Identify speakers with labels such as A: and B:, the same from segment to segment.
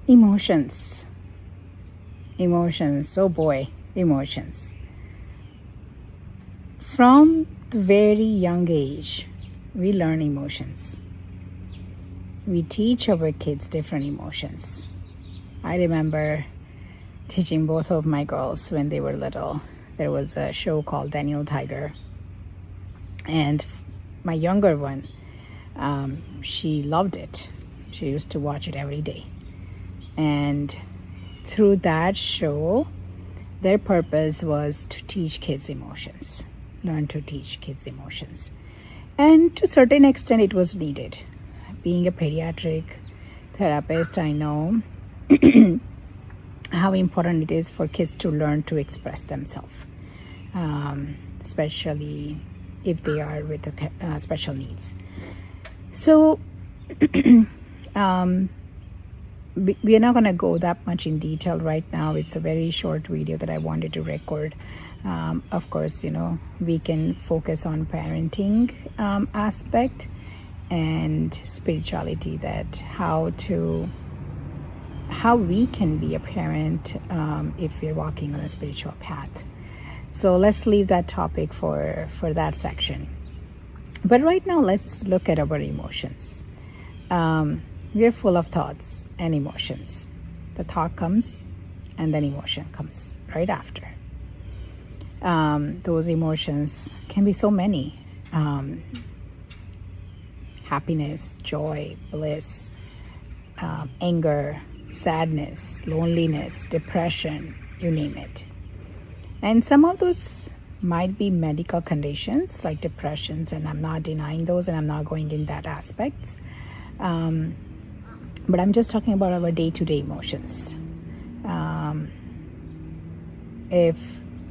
A: Emotions. Emotions. Oh boy, emotions. From the very young age, we learn emotions. We teach our kids different emotions. I remember teaching both of my girls when they were little. There was a show called Daniel Tiger. And my younger one, she loved it. She used to watch it every day. And through that show, their purpose was to teach kids emotions, learn to teach kids emotions. And to a certain extent, it was needed. Being a pediatric therapist, I know how important it is for kids to learn to express themselves, especially if they are with special needs. So we are not going to go that much in detail right now. It's a very short video that I wanted to record. Of course, we can focus on parenting aspect and spirituality, that how we can be a parent if we're walking on a spiritual path. So let's leave that topic for that section. But right now, let's look at our emotions. We're full of thoughts and emotions. The thought comes and then emotion comes right after. Those emotions can be so many. Happiness, joy, bliss, anger, sadness, loneliness, depression, you name it. And some of those might be medical conditions like depressions, and I'm not denying those, and I'm not going in that aspect. But I'm just talking about our day-to-day emotions. If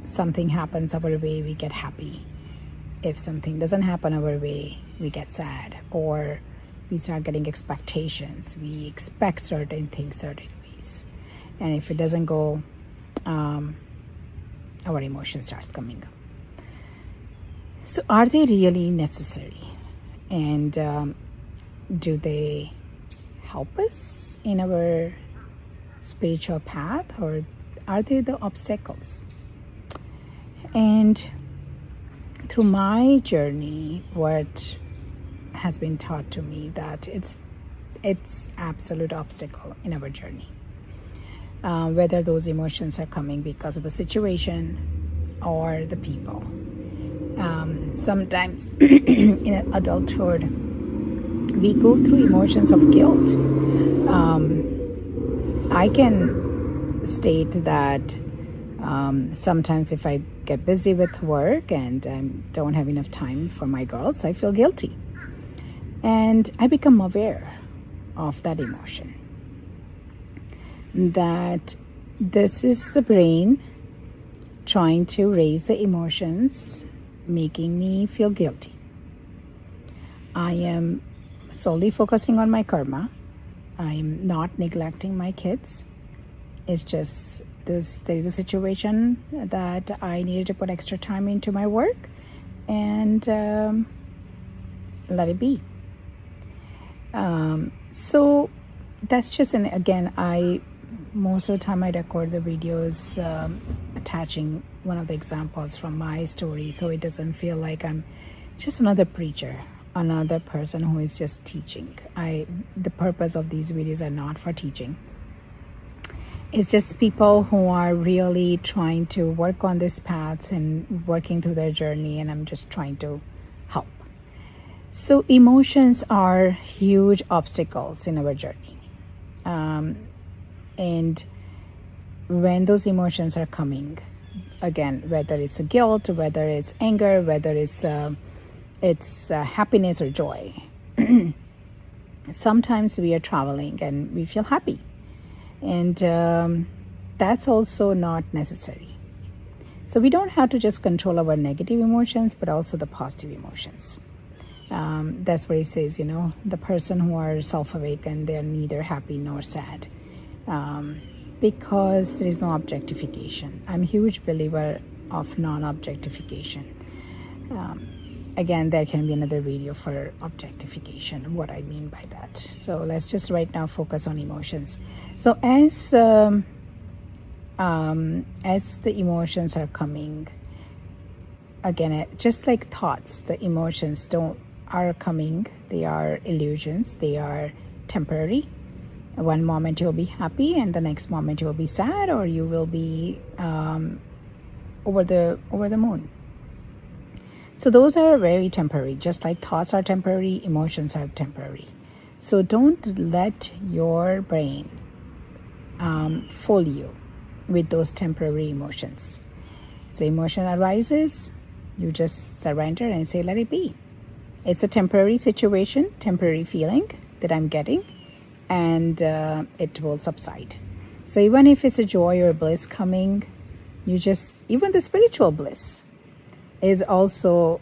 A: something happens our way, we get happy. If something doesn't happen our way, we get sad, or we start getting expectations. We expect certain things certain ways. And if it doesn't go, our emotion starts coming up. So are they really necessary? And do they help us in our spiritual path, or are they the obstacles? And through my journey, what has been taught to me that it's absolute obstacle in our journey. Whether those emotions are coming because of the situation or the people. Sometimes in adulthood, we go through emotions of guilt. I can state that sometimes if I get busy with work and don't have enough time for my girls, I feel guilty. And I become aware of that emotion. That this is the brain trying to raise the emotions, making me feel guilty. I am solely focusing on my karma. I am not neglecting my kids. It's just there is a situation that I needed to put extra time into my work, and let it be. So that's just again, most of the time I record the videos attaching one of the examples from my story, so it doesn't feel like I'm just another preacher, another person who is just teaching. The purpose of these videos are not for teaching. It's just people who are really trying to work on this path and working through their journey, and I'm just trying to help. So emotions are huge obstacles in our journey. And when those emotions are coming, again, whether it's a guilt, whether it's anger, whether it's happiness or joy, sometimes we are traveling and we feel happy. And that's also not necessary. So we don't have to just control our negative emotions, but also the positive emotions. That's where he says, the person who are self-awakened, they're neither happy nor sad. Because there is no objectification. I'm a huge believer of non-objectification. again, there can be another video for objectification, what I mean by that. So let's just right now focus on emotions. So as the emotions are coming, again, just like thoughts, the emotions are coming. They are illusions. They are temporary. One moment you'll be happy, and the next moment you'll be sad, or you will be over the moon. So those are very temporary. Just like thoughts are temporary, emotions are temporary. So don't let your brain fool you with those temporary emotions. So emotion arises, you just surrender and say, let it be. It's a temporary situation, temporary feeling that I'm getting, and it will subside. So even if it's a joy or bliss coming, even the spiritual bliss is also,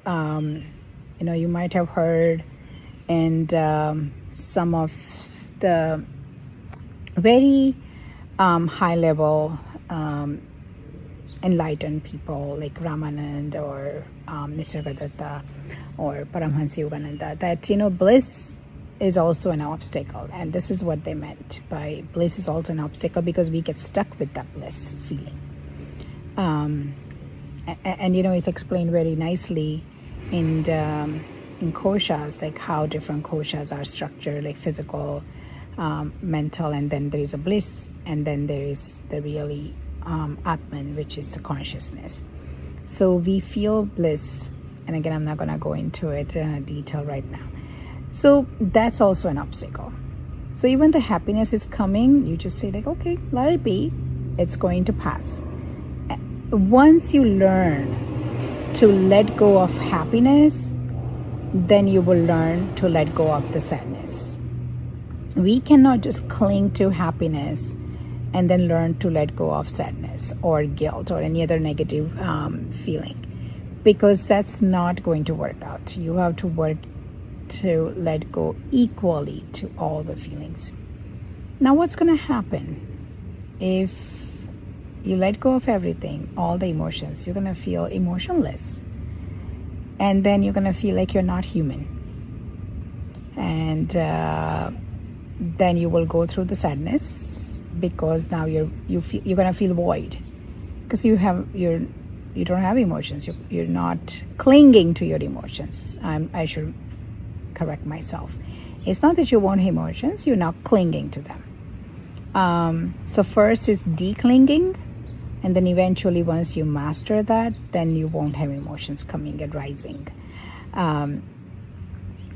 A: you might have heard, and some of the very high level enlightened people like Ramanand or Nisargadatta or Paramhansa Yogananda, that bliss is also an obstacle, and this is what they meant by bliss is also an obstacle, because we get stuck with that bliss feeling. And it's explained very nicely in koshas, like how different koshas are structured, like physical, mental, and then there is a bliss, and then there is the really Atman, which is the consciousness. So we feel bliss, and again, I'm not going to go into it in detail right now. So that's also an obstacle. So even the happiness is coming, you just say like, okay, let it be. It's going to pass. Once you learn to let go of happiness, then you will learn to let go of the sadness. We cannot just cling to happiness and then learn to let go of sadness or guilt or any other negative feeling, because that's not going to work out. You have to work to let go equally to all the feelings. Now, what's going to happen if you let go of everything, all the emotions? You're going to feel emotionless, and then you're going to feel like you're not human, and then you will go through the sadness, because now you're going to feel void, because you don't have emotions. You're not clinging to your emotions. I should correct myself. It's not that you won't have emotions, you're not clinging to them. So first is declinging, and then eventually once you master that, then you won't have emotions coming and rising.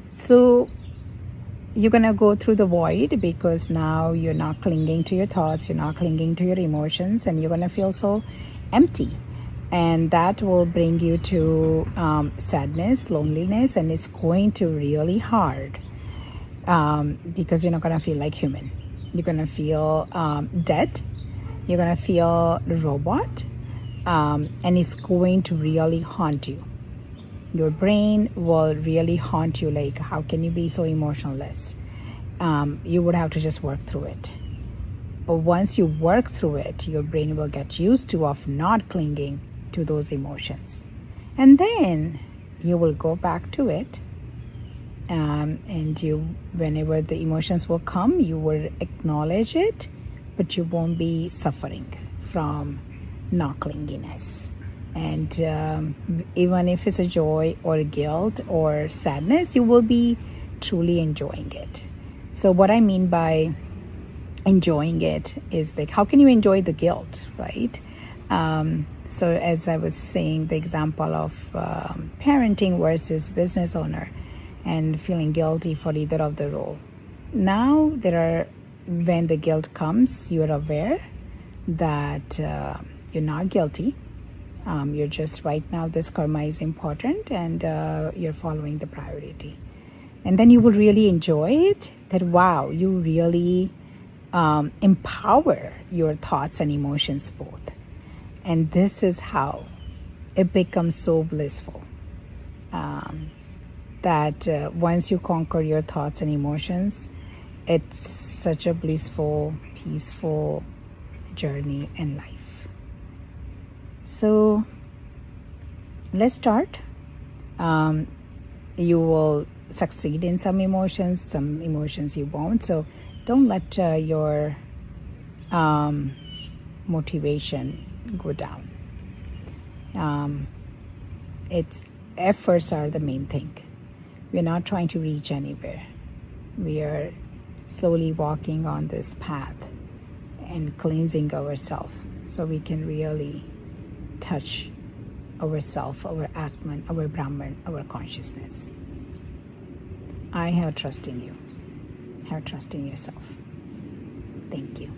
A: So you're going to go through the void, because now you're not clinging to your thoughts, you're not clinging to your emotions, and you're going to feel so empty. And that will bring you to sadness, loneliness, and it's going to really hard, because you're not going to feel like human. You're going to feel dead. You're going to feel robot, and it's going to really haunt you. Your brain will really haunt you, like, how can you be so emotionless? You would have to just work through it. But once you work through it, your brain will get used to of not clinging to those emotions, and then you will go back to it, and whenever the emotions will come, you will acknowledge it, but you won't be suffering from not clinginess. And even if it's a joy or guilt or sadness, you will be truly enjoying it. So what I mean by enjoying it is, like, how can you enjoy the guilt, right? So as I was saying, the example of parenting versus business owner, and feeling guilty for either of the role. Now when the guilt comes, you're aware that you're not guilty. You're just, right now this karma is important, and you're following the priority. And then you will really enjoy it, that wow, you really empower your thoughts and emotions both. And this is how it becomes so blissful, that once you conquer your thoughts and emotions, it's such a blissful, peaceful journey in life. So let's start. you will succeed in some emotions you won't. So don't let your motivation go down. It's efforts are the main thing. We're not trying to reach anywhere. We are slowly walking on this path and cleansing ourselves so we can really touch ourself, our Atman, our Brahman, our consciousness. I have trust in you. Have trust in yourself. Thank you.